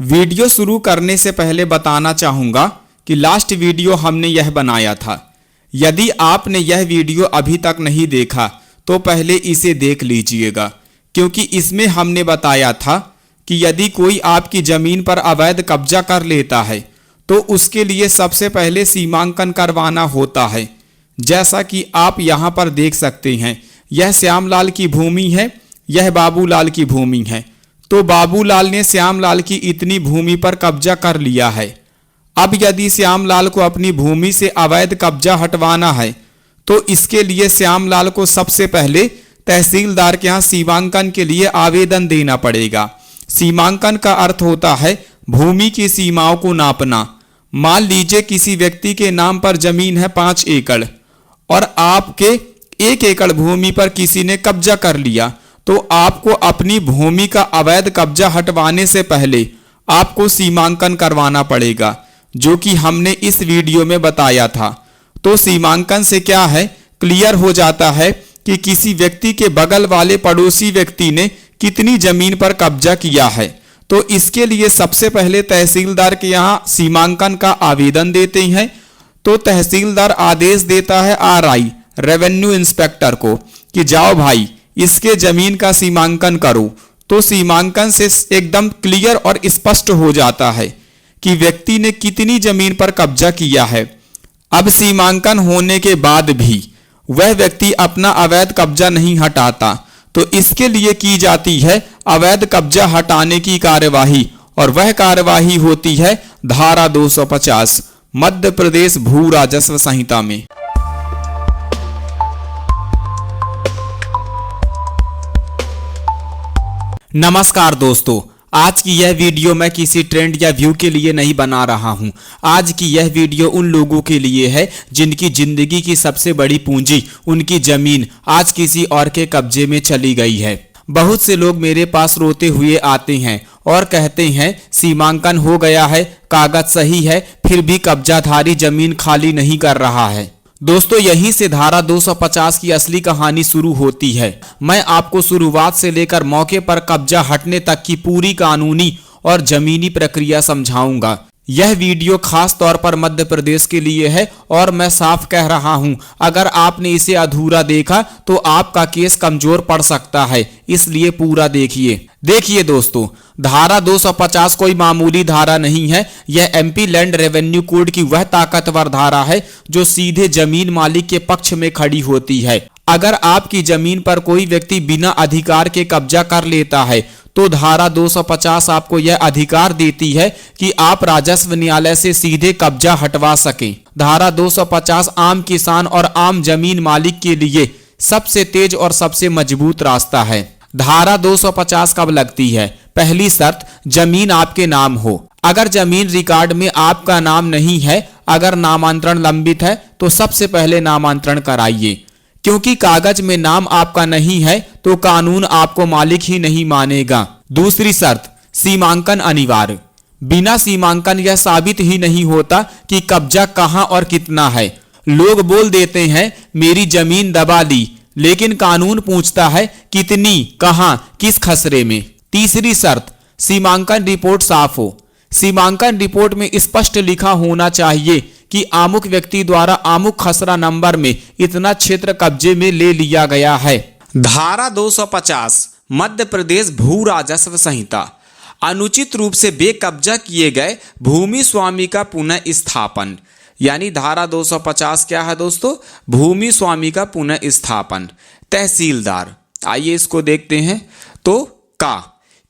Video शुरू करने से पहले बताना चाहूँगा कि लास्ट वीडियो हमने यह बनाया था। यदि आपने यह वीडियो अभी तक नहीं देखा तो पहले इसे देख लीजिएगा, क्योंकि इसमें हमने बताया था कि यदि कोई आपकी ज़मीन पर अवैध कब्जा कर लेता है तो उसके लिए सबसे पहले सीमांकन करवाना होता है। जैसा कि आप यहाँ पर देख सकते हैं, यह श्यामलाल की भूमि है, यह बाबूलाल की भूमि है। तो बाबूलाल ने श्यामलाल की इतनी भूमि पर कब्जा कर लिया है। अब यदि श्यामलाल को अपनी भूमि से अवैध कब्जा हटवाना है तो इसके लिए श्यामलाल को सबसे पहले तहसीलदार के यहाँ सीमांकन के लिए आवेदन देना पड़ेगा। सीमांकन का अर्थ होता है भूमि की सीमाओं को नापना। मान लीजिए किसी व्यक्ति के नाम पर जमीन है 5 एकड़ और आपके 1 एकड़ भूमि पर किसी ने कब्जा कर लिया, तो आपको अपनी भूमि का अवैध कब्जा हटवाने से पहले आपको सीमांकन करवाना पड़ेगा, जो कि हमने इस वीडियो में बताया था। तो सीमांकन से क्या है, क्लियर हो जाता है कि किसी व्यक्ति के बगल वाले पड़ोसी व्यक्ति ने कितनी जमीन पर कब्जा किया है। तो इसके लिए सबसे पहले तहसीलदार के यहाँ सीमांकन का आवेदन देते हैं। तो तहसीलदार आदेश देता है RI रेवेन्यू इंस्पेक्टर को कि जाओ भाई इसके जमीन का सीमांकन करो। तो सीमांकन से एकदम क्लियर और स्पष्ट हो जाता है कि व्यक्ति ने कितनी जमीन पर कब्जा किया है। अब सीमांकन होने के बाद भी वह व्यक्ति अपना अवैध कब्जा नहीं हटाता, तो इसके लिए की जाती है अवैध कब्जा हटाने की कार्यवाही, और वह कार्यवाही होती है धारा 250 मध्य प्रदेश भू राजस्व संहिता में। नमस्कार दोस्तों, आज की यह वीडियो मैं किसी ट्रेंड या व्यू के लिए नहीं बना रहा हूं। आज की यह वीडियो उन लोगों के लिए है जिनकी जिंदगी की सबसे बड़ी पूंजी, उनकी जमीन आज किसी और के कब्जे में चली गई है। बहुत से लोग मेरे पास रोते हुए आते हैं और कहते हैं सीमांकन हो गया है, कागज सही है, फिर भी कब्जाधारी जमीन खाली नहीं कर रहा है। दोस्तों, यहीं से धारा 250 की असली कहानी शुरू होती है। मैं आपको शुरुआत से लेकर मौके पर कब्जा हटने तक की पूरी कानूनी और जमीनी प्रक्रिया समझाऊंगा। यह वीडियो खास तौर पर मध्य प्रदेश के लिए है और मैं साफ कह रहा हूं, अगर आपने इसे अधूरा देखा तो आपका केस कमजोर पड़ सकता है, इसलिए पूरा देखिए दोस्तों, धारा 250 कोई मामूली धारा नहीं है। यह MP लैंड रेवेन्यू कोड की वह ताकतवर धारा है जो सीधे जमीन मालिक के पक्ष में खड़ी होती है। अगर आपकी जमीन पर कोई व्यक्ति बिना अधिकार के कब्जा कर लेता है तो धारा 250 आपको यह अधिकार देती है कि आप राजस्व न्यायालय से सीधे कब्जा हटवा सकें। धारा 250 आम किसान और आम जमीन मालिक के लिए सबसे तेज और सबसे मजबूत रास्ता है। धारा 250 कब लगती है? पहली शर्त, जमीन आपके नाम हो। अगर जमीन रिकॉर्ड में आपका नाम नहीं है, अगर नामांतरण लंबित है तो सबसे पहले नामांतरण कराइए, क्योंकि कागज में नाम आपका नहीं है तो कानून आपको मालिक ही नहीं मानेगा। दूसरी शर्त, सीमांकन अनिवार्य। बिना सीमांकन यह साबित ही नहीं होता कि कब्जा कहां और कितना है। लोग बोल देते हैं मेरी जमीन दबा ली, लेकिन कानून पूछता है कितनी, कहां, किस खसरे में। तीसरी शर्त, सीमांकन रिपोर्ट साफ हो। सीमांकन रिपोर्ट में स्पष्ट लिखा होना चाहिए कि आमुक व्यक्ति द्वारा आमुक खसरा नंबर में इतना क्षेत्र कब्जे में ले लिया गया है। धारा 250 मध्य प्रदेश भू राजस्व संहिता, अनुचित रूप से बेकब्जा किए गए भूमि स्वामी का पुनः स्थापन। यानी धारा 250 क्या है दोस्तों? भूमि स्वामी का पुनः स्थापन। तहसीलदार, आइए इसको देखते हैं। तो का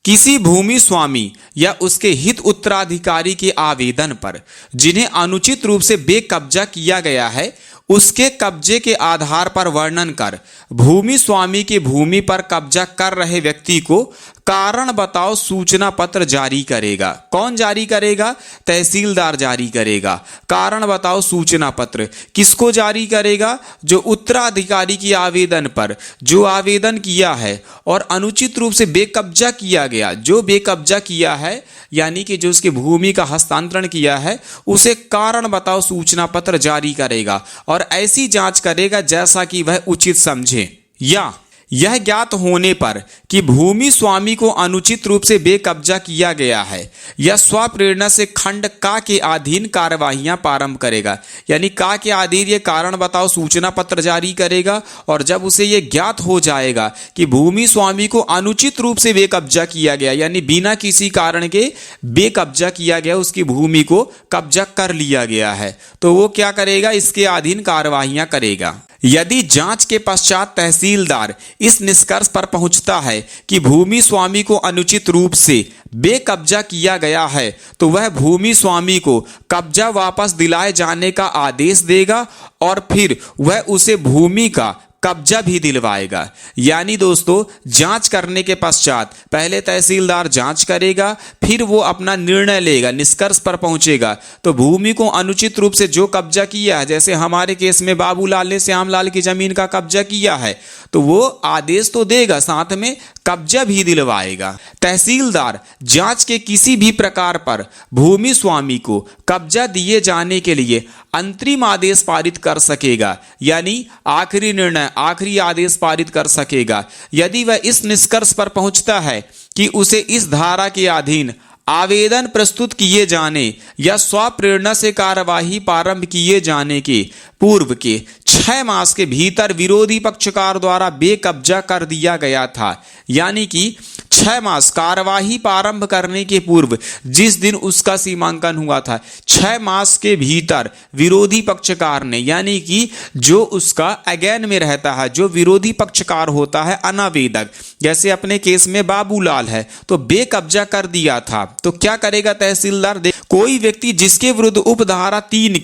किसी भूमि स्वामी या उसके हित उत्तराधिकारी के आवेदन पर जिन्हें अनुचित रूप से बेकब्जा किया गया है, उसके कब्जे के आधार पर वर्णन कर भूमि स्वामी की भूमि पर कब्जा कर रहे व्यक्ति को कारण बताओ सूचना पत्र जारी करेगा। कौन जारी करेगा? तहसीलदार जारी करेगा। कारण बताओ सूचना पत्र किसको जारी करेगा? जो उत्तराधिकारी की आवेदन पर जो आवेदन किया है और अनुचित रूप से बेकब्जा किया गया, जो बेकब्जा किया है यानी कि जो उसकी भूमि का हस्तांतरण किया है, उसे कारण बताओ सूचना पत्र जारी करेगा और ऐसी जांच करेगा जैसा कि वह उचित समझे। या यह ज्ञात होने पर कि भूमि स्वामी को अनुचित रूप से बेकब्जा किया गया है, यह स्वप्रेरणा से खंड का के अधीन कार्यवाहियां प्रारंभ करेगा। यानी का के अधीन ये कारण बताओ सूचना पत्र जारी करेगा, और जब उसे ये ज्ञात हो जाएगा कि भूमि स्वामी को अनुचित रूप से बेकब्जा किया गया, यानी बिना किसी कारण के बेकब्जा किया गया, उसकी भूमि को कब्जा कर लिया गया है, तो वो क्या करेगा, इसके अधीन कार्यवाहियां करेगा। यदि जांच के पश्चात तहसीलदार इस निष्कर्ष पर पहुंचता है कि भूमि स्वामी को अनुचित रूप से बेकब्जा किया गया है, तो वह भूमि स्वामी को कब्जा वापस दिलाए जाने का आदेश देगा और फिर वह उसे भूमि का कब्जा भी दिलवाएगा। यानी दोस्तों, जांच करने के पश्चात पहले तहसीलदार जांच करेगा, फिर वो अपना निर्णय लेगा, निष्कर्ष पर पहुंचेगा। तो भूमि को अनुचित रूप से जो कब्जा किया है, जैसे हमारे केस में बाबूलाल ने श्यामलाल की जमीन का कब्जा किया है, तो वो आदेश तो देगा, साथ में कब्जा भी दिलवाएगा। तहसीलदार जांच के किसी भी प्रकार पर भूमि स्वामी को कब्जा दिए जाने के लिए अंतरिम आदेश पारित कर सकेगा, यानी आखिरी निर्णय, आखिरी आदेश पारित कर सकेगा। यदि वह इस निष्कर्ष पर पहुंचता है कि उसे इस धारा के अधीन आवेदन प्रस्तुत किए जाने या स्वप्रेरणा से कार्यवाही प्रारंभ किए जाने के पूर्व के 6 मास के भीतर विरोधी पक्षकार द्वारा बेकब्जा कर दिया गया था, यानी कि 6 मास कार्यवाही प्रारंभ करने के पूर्व जिस दिन उसका सीमांकन हुआ था, 6 मास के भीतर विरोधी पक्षकार ने, यानी कि जो उसका अगेन में रहता है, जो विरोधी पक्षकार होता है अनावेदक, जैसे अपने केस में बाबूलाल है, तो बेकब्जा कर दिया था, तो क्या करेगा तहसीलदार, कोई व्यक्ति जिसके विरुद्ध उपधारा 3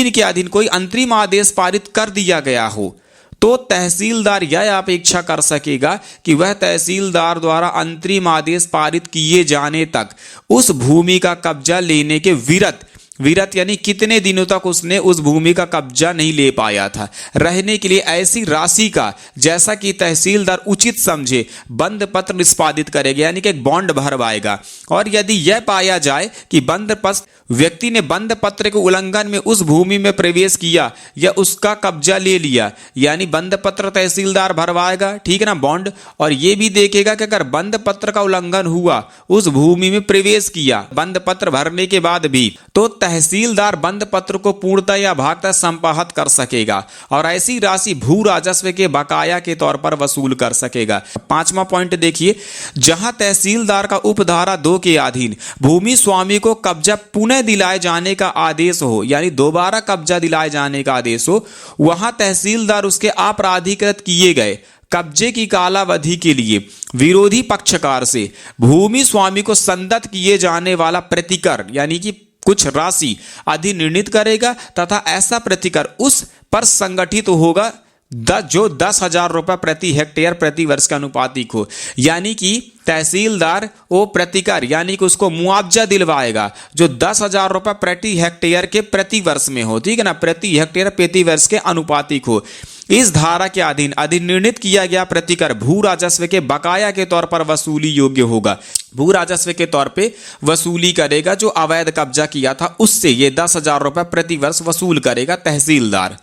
के अधीन कोई अंतरिम आदेश पारित कर दिया गया हो, तो तहसीलदार यह अपेक्षा कर सकेगा कि वह तहसीलदार द्वारा अंतरिम आदेश पारित किए जाने तक उस भूमि का कब्जा लेने के विरत यानी कितने दिनों तक उसने उस भूमि का कब्जा नहीं ले पाया था, रहने के लिए ऐसी राशि का, जैसा कि तहसीलदार उचित समझे, बंद पत्र निष्पादित करेगा, यानी कि एक बॉन्ड भरवाएगा। और यदि यह पाया जाए कि व्यक्ति ने बंद पत्र के उल्लंघन में उस भूमि में प्रवेश किया या उसका कब्जा ले लिया, यानी बंद पत्र तहसीलदार भरवाएगा, ठीक है ना, बॉन्ड, और यह भी देखेगा कि अगर बंद पत्र का उल्लंघन हुआ, उस भूमि में प्रवेश किया बंद पत्र भरने के बाद भी, तो तहसीलदार बंद पत्र को पूर्णतः या भागतः संपादित कर सकेगा और ऐसी राशि भू राजस्व के बकाया के तौर पर वसूल कर सकेगा। 5वां पॉइंट देखिए, जहां तहसीलदार का उपधारा 2 के अधीन भूमि स्वामी को कब्जा पुनः दिलाए जाने का आदेश हो, यानी दोबारा कब्जा दिलाए जाने का आदेश हो, वहां तहसीलदार उसके आपराधिकृत किए गए कब्जे की कालावधि के लिए विरोधी पक्षकार से भूमि स्वामी को संदत्त किए जाने वाला प्रतिकर, यानी कि कुछ राशि अधिनिर्णित करेगा, तथा ऐसा प्रतिकर उस पर संगठित होगा जो 10,000 रुपये प्रति हेक्टेयर प्रति वर्ष के अनुपातिक हो। यानी कि तहसीलदार वो प्रतिकर, यानी कि उसको मुआवजा दिलवाएगा जो 10,000 रुपये प्रति हेक्टेयर के प्रति वर्ष में हो, ठीक है ना, प्रति हेक्टेयर प्रति वर्ष के अनुपातिक हो। इस धारा के अधीन अधिनिर्णित किया गया प्रतिकर भू राजस्व के बकाया के तौर पर वसूली योग्य होगा, भू राजस्व के तौर पे वसूली करेगा, जो अवैध कब्जा किया था उससे ये 10,000 रुपये प्रति वर्ष वसूल करेगा तहसीलदार।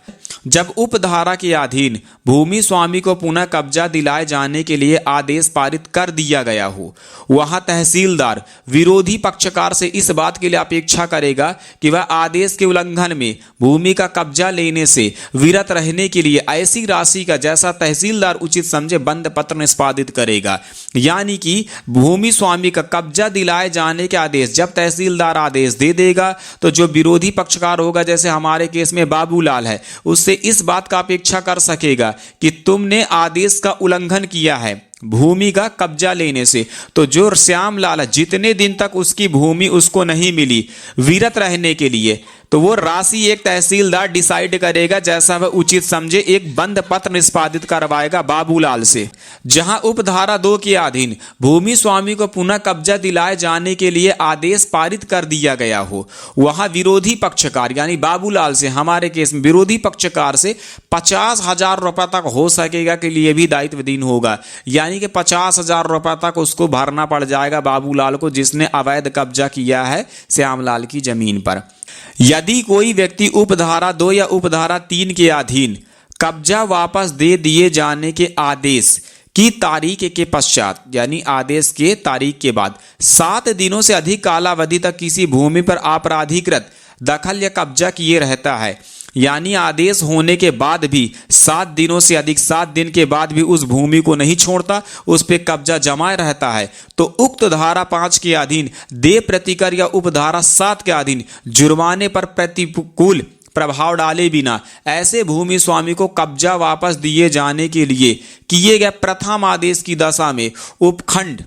जब उपधारा के अधीन भूमि स्वामी को पुनः कब्जा दिलाए जाने के लिए आदेश पारित कर दिया गया हो, वहां तहसीलदार विरोधी पक्षकार से इस बात के लिए अपेक्षा करेगा कि वह आदेश के उल्लंघन में भूमि का कब्जा लेने से विरत रहने के लिए ऐसी राशि का, जैसा तहसीलदार उचित समझे, बंद पत्र निष्पादित करेगा। यानी कि भूमि स्वामी का कब्जा दिलाए जाने के आदेश जब तहसीलदार आदेश दे देगा, तो जो विरोधी पक्षकार होगा, जैसे हमारे केस में बाबूलाल है, उससे इस बात का अपेक्षा कर सकेगा कि तुमने आदेश का उल्लंघन किया है भूमि का कब्जा लेने से, तो जो श्यामलाल जितने दिन तक उसकी भूमि उसको नहीं मिली विरत रहने के लिए, तो वो राशि एक तहसीलदार डिसाइड करेगा, जैसा वह उचित समझे, एक बंद पत्र निष्पादित करवाएगा बाबूलाल से। जहां उपधारा 2 के अधीन भूमि स्वामी को पुनः कब्जा दिलाए जाने के लिए आदेश पारित कर दिया गया हो, वहां विरोधी पक्षकार, यानी बाबूलाल से, हमारे केस में विरोधी पक्षकार से 50,000 रुपये तक हो सकेगा के लिए भी दायित्वधीन होगा। यानी कि 50,000 रुपये तक उसको भरना पड़ जाएगा बाबूलाल को, जिसने अवैध कब्जा किया है श्यामलाल की जमीन पर। यदि कोई व्यक्ति उपधारा 2 या उपधारा 3 के अधीन कब्जा वापस दे दिए जाने के आदेश की तारीख के पश्चात, यानी आदेश के तारीख के बाद 7 दिनों से अधिक कालावधि तक किसी भूमि पर आपराधिकृत दखल या कब्जा किए रहता है, यानी आदेश होने के बाद भी 7 दिनों से अधिक 7 दिन के बाद भी उस भूमि को नहीं छोड़ता, उस पर कब्जा जमाए रहता है, तो उक्त धारा 5 के अधीन देय प्रतिकर या उपधारा 7 के अधीन जुर्माने पर प्रतिकूल प्रभाव डाले बिना ऐसे भूमि स्वामी को कब्जा वापस दिए जाने के लिए किए गए प्रथम आदेश की दशा में उपखंड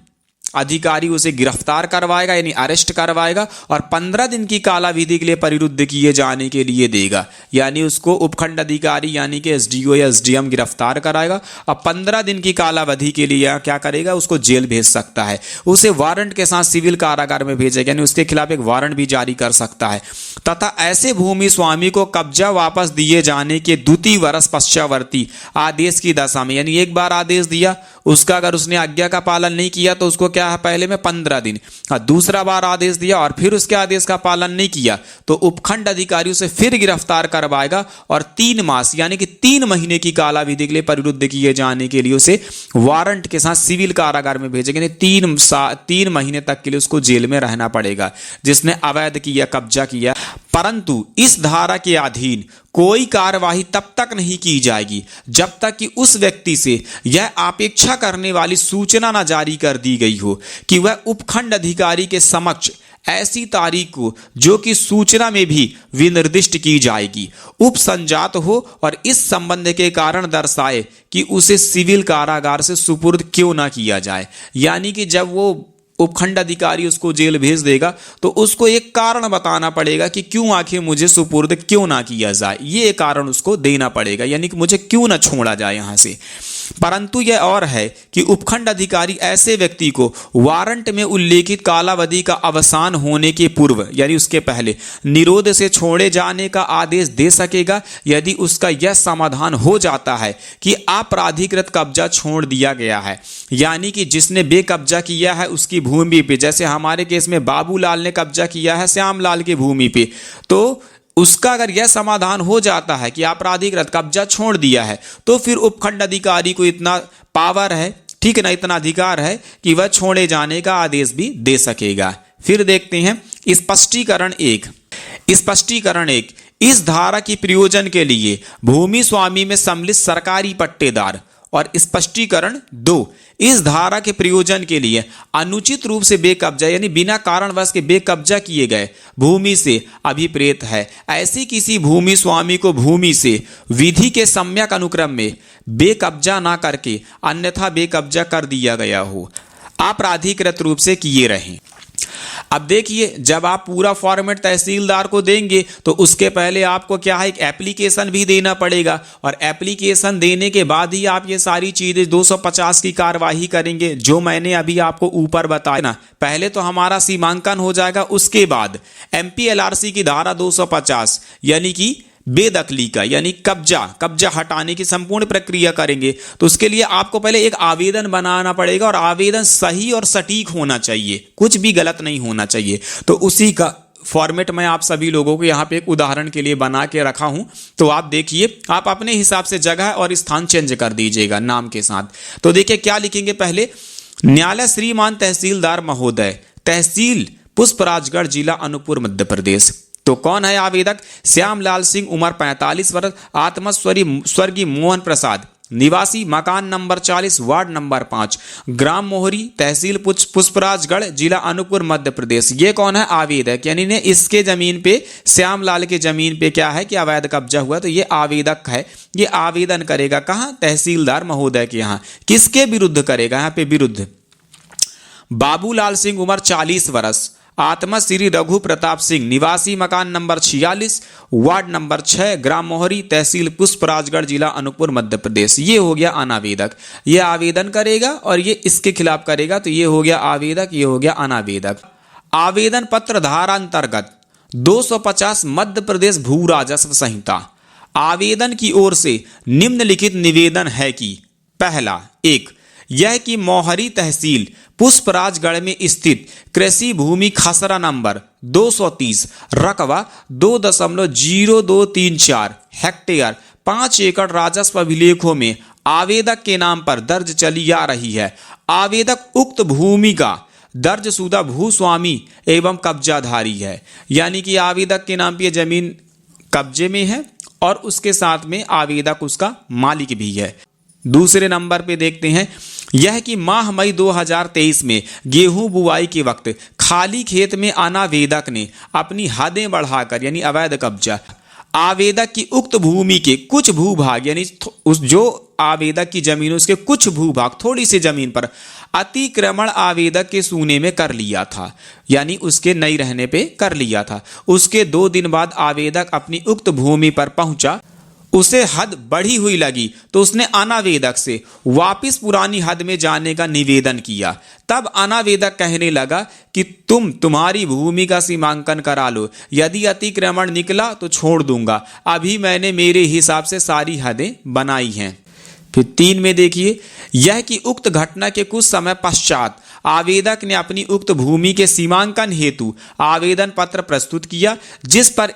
अधिकारी उसे गिरफ्तार करवाएगा, यानी अरेस्ट करवाएगा, और 15 दिन की कालावधि के लिए परिरुद्ध किए जाने के लिए देगा, यानी उसको उपखंड अधिकारी यानी कि एसडीओ या एसडीएम गिरफ्तार कराएगा और 15 दिन की कालावधि के लिए क्या करेगा, उसको जेल भेज सकता है, उसे वारंट के साथ सिविल कारागार में भेजेगा, यानी उसके खिलाफ एक वारंट भी जारी कर सकता है। तथा ऐसे भूमि स्वामी को कब्जा वापस दिए जाने के द्वितीय वर्ष पश्चावर्ती आदेश की दशा में, यानी एक बार आदेश दिया, उसका अगर उसने आज्ञा का पालन नहीं किया तो उसको क्या है, पहले में 15 दिन, दूसरा बार आदेश दिया और फिर उसके आदेश का पालन नहीं किया तो उपखंड अधिकारी उसे फिर गिरफ्तार करवाएगा और 3 मास यानी कि 3 महीने की कालावधि के लिए परिरुद्ध किए जाने के लिए उसे वारंट के साथ सिविल कारागार में भेजेंगे, यानी 3 महीने तक के लिए उसको जेल में रहना पड़ेगा जिसने अवैध किया, कब्जा किया। परंतु इस धारा के अधीन कोई कार्यवाही तब तक नहीं की जाएगी जब तक कि उस व्यक्ति से यह अपेक्षा करने वाली सूचना न जारी कर दी गई हो कि वह उपखंड अधिकारी के समक्ष ऐसी तारीख को जो कि सूचना में भी विनिर्दिष्ट की जाएगी उपसंजात हो और इस संबंध के कारण दर्शाए कि उसे सिविल कारागार से सुपुर्द क्यों ना किया जाए। यानी कि जब वो उपखंड अधिकारी उसको जेल भेज देगा तो उसको एक कारण बताना पड़ेगा कि क्यों आखिर मुझे सुपुर्द क्यों ना किया जाए, ये कारण उसको देना पड़ेगा, यानी कि मुझे क्यों ना छोड़ा जाए यहां से। परंतु यह और है कि उपखंड अधिकारी ऐसे व्यक्ति को वारंट में उल्लेखित कालावधि का अवसान होने के पूर्व यानी उसके पहले निरोध से छोड़े जाने का आदेश दे सकेगा यदि उसका यह समाधान हो जाता है कि अपराधिकृत कब्जा छोड़ दिया गया है, यानी कि जिसने बेकब्जा किया है उसकी भूमि पे, जैसे हमारे केस में बाबूलाल ने कब्जा किया है श्यामलाल की भूमि पे, तो उसका अगर यह समाधान हो जाता है कि अपराधिकृत कब्जा छोड़ दिया है तो फिर उपखंड अधिकारी को इतना पावर है, ठीक ना, इतना अधिकार है कि वह छोड़े जाने का आदेश भी दे सकेगा। फिर देखते हैं स्पष्टीकरण 1। स्पष्टीकरण 1, इस धारा की प्रयोजन के लिए भूमि स्वामी में सम्मिलित सरकारी पट्टेदार। और स्पष्टीकरण 2, इस धारा के प्रयोजन के लिए अनुचित रूप से बेकब्जा यानी बिना कारणवश के बेकब्जा किए गए भूमि से अभिप्रेत है ऐसी किसी भूमि स्वामी को भूमि से विधि के सम्यक अनुक्रम में बेकब्जा ना करके अन्यथा बेकब्जा कर दिया गया हो अपराधिकृत रूप से किए रहें। अब देखिए, जब आप पूरा फॉर्मेट तहसीलदार को देंगे तो उसके पहले आपको क्या है, एक एप्लीकेशन भी देना पड़ेगा और एप्लीकेशन देने के बाद ही आप ये सारी चीजें 250 की कार्यवाही करेंगे जो मैंने अभी आपको ऊपर बताया ना। पहले तो हमारा सीमांकन हो जाएगा, उसके बाद एमपीएलआरसी की धारा 250 यानी कि बेदखली का यानी कब्जा हटाने की संपूर्ण प्रक्रिया करेंगे। तो उसके लिए आपको पहले एक आवेदन बनाना पड़ेगा और आवेदन सही और सटीक होना चाहिए, कुछ भी गलत नहीं होना चाहिए। तो उसी का फॉर्मेट मैं आप सभी लोगों को यहाँ पे एक उदाहरण के लिए बना के रखा हूं, तो आप देखिए, आप अपने हिसाब से जगह और स्थान चेंज कर दीजिएगा नाम के साथ। तो देखिए क्या लिखेंगे, पहले न्यायालय श्रीमान तहसीलदार महोदय, तहसील पुष्पराजगढ़, जिला अनूपपुर, मध्य प्रदेश। तो कौन है आवेदक, श्यामलाल सिंह, उम्र 45 वर्ष, आत्मा स्वर्गीय मोहन प्रसाद, निवासी मकान नंबर 40 वार्ड नंबर 5, ग्राम मोहरी, तहसील पुष्पराजगढ़, जिला अनूपपुर, मध्य प्रदेश। ये कौन है, आवेदक, यानी ने इसके जमीन पे, श्यामलाल के जमीन पे क्या है कि अवैध कब्जा हुआ, तो ये आवेदक है। ये आवेदन करेगा कहाँ, तहसीलदार महोदय के यहाँ। किसके विरुद्ध करेगा, यहाँ पे विरुद्ध बाबूलाल सिंह, उम्र 40 वर्ष, आत्मा श्री रघु प्रताप सिंह, निवासी मकान नंबर 46 वार्ड नंबर 6, ग्राम मोहरी, तहसील पुष्पराजगढ़, जिला अनूपपुर, मध्य प्रदेश। ये हो गया अनावेदक। ये आवेदन करेगा और ये इसके खिलाफ करेगा, तो ये हो गया आवेदक, ये हो गया अनावेदक। आवेदन पत्र धारा अंतर्गत 250 मध्य प्रदेश भू राजस्व संहिता। आवेदन की ओर से निम्नलिखित निवेदन है कि पहला, 1, यह कि मोहरी तहसील पुष्पराजगढ़ में स्थित कृषि भूमि खसरा नंबर 230 रकबा 2.0234 हेक्टेयर 5 एकड़ राजस्व अभिलेखों में आवेदक के नाम पर दर्ज चली आ रही है। आवेदक उक्त भूमि का दर्जशुदा भूस्वामी एवं कब्जाधारी है, यानी कि आवेदक के नाम पर यह जमीन कब्जे में है और उसके साथ में आवेदक उसका मालिक भी है। दूसरे नंबर पे देखते हैं यह कि माह मई 2023 में गेहूं बुआई के वक्त खाली खेत में अनावेदक ने अपनी हदें बढ़ाकर यानी अवैध कब्जा आवेदक की उक्त भूमि के कुछ भूभाग यानी उस जो आवेदक की जमीन उसके कुछ भूभाग थोड़ी सी जमीन पर अतिक्रमण आवेदक के सूने में कर लिया था, यानी उसके नहीं रहने पे कर लिया था। उसके 2 दिन बाद आवेदक अपनी उक्त भूमि पर पहुंचा, उसे हद बढ़ी हुई लगी तो उसने अनावेदक से वापिस पुरानी हद में जाने का निवेदन किया। तब अनावेदक कहने लगा कि तुम्हारी भूमि का सीमांकन करा लो, यदि अतिक्रमण निकला तो छोड़ दूंगा, अभी मैंने मेरे हिसाब से सारी हदें बनाई हैं। फिर 3 में देखिए यह कि उक्त घटना के कुछ समय पश्चात आवेदक ने अपनी उक्त भूमि के सीमांकन हेतु आवेदन पत्र प्रस्तुत किया, जिस पर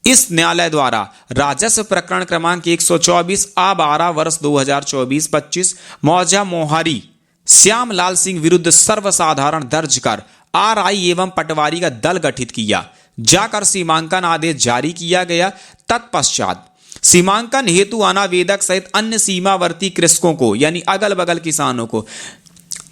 इस न्यायालय द्वारा राजस्व प्रकरण क्रमांक 124 A12 वर्ष 2024-25 मौजा मोहारी श्यामलाल सिंह विरुद्ध सर्वसाधारण दर्ज कर RI एवं पटवारी का दल गठित किया जाकर सीमांकन आदेश जारी किया गया। तत्पश्चात सीमांकन हेतु अनावेदक सहित अन्य सीमावर्ती कृषकों को यानी अगल बगल किसानों को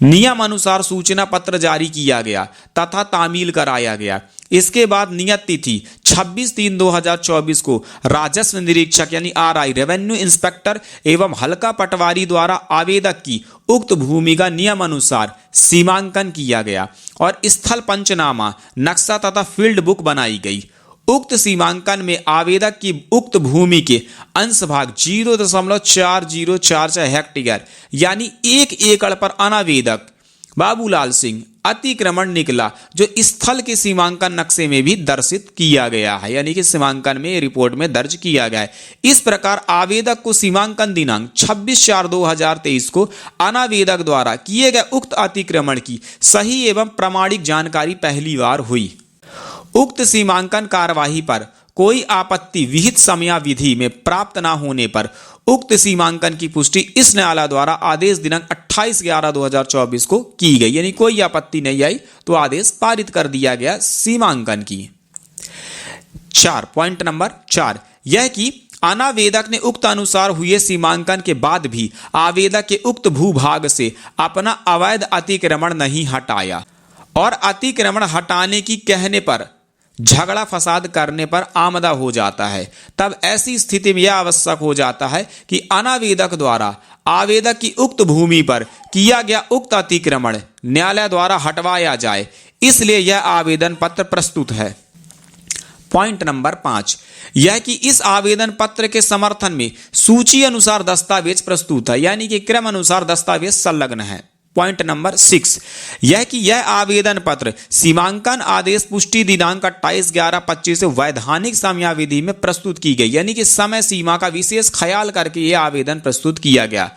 नियम अनुसार सूचना पत्र जारी किया गया तथा तामील कराया गया। इसके बाद नियत तिथि 26/3/2024 को राजस्व निरीक्षक यानी RI रेवेन्यू इंस्पेक्टर एवं हल्का पटवारी द्वारा आवेदक की उक्त भूमि का नियम अनुसार सीमांकन किया गया और स्थल पंचनामा, नक्शा तथा फील्ड बुक बनाई गई। उक्त सीमांकन में आवेदक की उक्त भूमि के अंश भाग 0.4046 हेक्टेयर यानी 1 एकड़ पर अनावेदक बाबूलाल सिंह अतिक्रमण निकला, जो स्थल के सीमांकन नक्शे में भी दर्शित किया गया है, यानी कि सीमांकन में रिपोर्ट में दर्ज किया गया है। इस प्रकार आवेदक को सीमांकन दिनांक 26/4/2023 को अनावेदक द्वारा किए गए उक्त अतिक्रमण की सही एवं प्रामाणिक जानकारी पहली बार हुई। उक्त सीमांकन कार्यवाही पर कोई आपत्ति विहित समयावधि में प्राप्त न होने पर उक्त सीमांकन की पुष्टि इस न्यायालय द्वारा आदेश दिनांक 28/11/2024 को की गई, यानी कोई आपत्ति नहीं आई तो आदेश पारित कर दिया गया सीमांकन की। 4 पॉइंट नंबर 4 यह कि अनावेदक ने उक्त अनुसार हुए सीमांकन के बाद भी आवेदक के उक्त भूभाग से अपना अवैध अतिक्रमण नहीं हटाया और अतिक्रमण हटाने की कहने पर झगड़ा फसाद करने पर आमदा हो जाता है। तब ऐसी स्थिति में यह आवश्यक हो जाता है कि अनावेदक द्वारा आवेदक की उक्त भूमि पर किया गया उक्त अतिक्रमण न्यायालय द्वारा हटवाया जाए, इसलिए यह आवेदन पत्र प्रस्तुत है। पॉइंट नंबर 5 यह कि इस आवेदन पत्र के समर्थन में सूची अनुसार दस्तावेज प्रस्तुत है, यानी कि क्रम अनुसार दस्तावेज संलग्न है। पॉइंट नंबर 6 यह कि यह आवेदन पत्र सीमांकन आदेश पुष्टि दिनांक 28/11/25 से वैधानिक समयावधि में प्रस्तुत की गई, यानी कि समय सीमा का विशेष ख्याल करके यह आवेदन प्रस्तुत किया गया।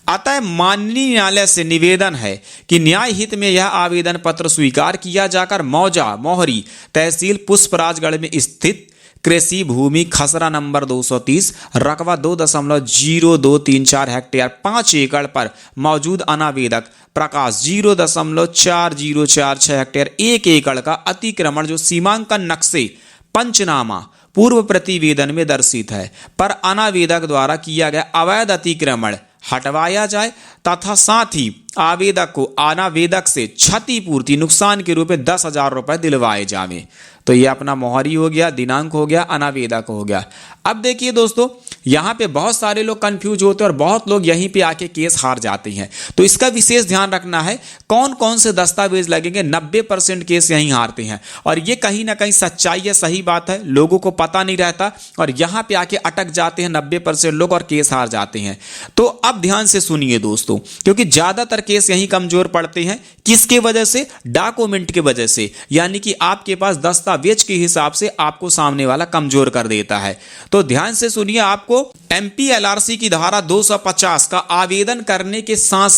अतः माननीय न्यायालय से निवेदन है कि न्याय हित में यह आवेदन पत्र स्वीकार किया जाकर मौजा मोहरी तहसील पुष्पराजगढ़ में स्थित कृषि भूमि खसरा नंबर 230 रकबा 2.0234 हेक्टेयर 5 एकड़ पर मौजूद अनावेदक प्रकाश 0.4046 हेक्टेयर 1 एकड़ का अतिक्रमण जो सीमांकन नक्शे पंचनामा पूर्व प्रतिवेदन में दर्शित है पर अनावेदक द्वारा किया गया अवैध अतिक्रमण हटवाया जाए तथा साथ ही आवेदक को अनावेदक से क्षतिपूर्ति नुकसान के रूप में 10,000 रुपए दिलवाए जावे। तो ये अपना मोहरी हो गया, दिनांक हो गया, अनावेदक हो गया। अब देखिए दोस्तों, यहाँ पे बहुत सारे लोग कंफ्यूज होते हैं और बहुत लोग यहीं पे आके केस हार जाते हैं, तो इसका विशेष ध्यान रखना है कौन कौन से दस्तावेज लगेंगे। 90% केस यहीं हारते हैं और ये कहीं ना कहीं सच्चाई है, सही बात है, लोगों को पता नहीं रहता और यहाँ पे आके अटक जाते हैं 90% लोग और केस हार जाते हैं। तो अब ध्यान से सुनिए दोस्तों, क्योंकि ज्यादातर केस यहीं कमजोर पड़ते हैं। किसके वजह से? डॉक्यूमेंट की वजह से, यानी कि आपके पास दस्तावेज के हिसाब से आपको सामने वाला कमजोर कर देता है। तो ध्यान से सुनिए, आपको MPLRC की धारा 250 का आवेदन करने के साथ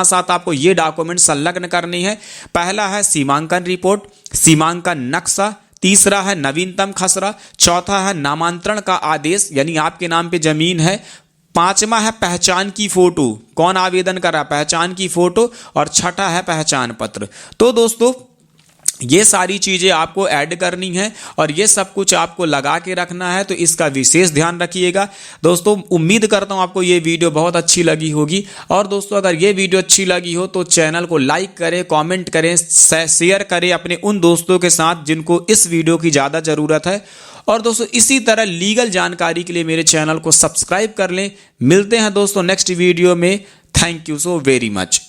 साथ आपको ये डॉक्यूमेंट संलग्न करने हैं। पहला है सीमांकन रिपोर्ट, सीमांकन नक्शा, तीसरा है नवीनतम खसरा, चौथा है नामांतरण का आदेश यानी आपके नाम पे जमीन है, पांचवा है पहचान की फोटो, कौन आवेदन करा, पहचान की फोटो, और छठा है पहचान पत्र। तो दोस्तों ये सारी चीज़ें आपको ऐड करनी है और ये सब कुछ आपको लगा के रखना है, तो इसका विशेष ध्यान रखिएगा। दोस्तों उम्मीद करता हूँ आपको ये वीडियो बहुत अच्छी लगी होगी, और दोस्तों अगर ये वीडियो अच्छी लगी हो तो चैनल को लाइक करें, कमेंट करें, शेयर करें अपने उन दोस्तों के साथ जिनको इस वीडियो की ज़्यादा ज़रूरत है। और दोस्तों इसी तरह लीगल जानकारी के लिए मेरे चैनल को सब्सक्राइब कर लें। मिलते हैं दोस्तों नेक्स्ट वीडियो में। Thank you so very much.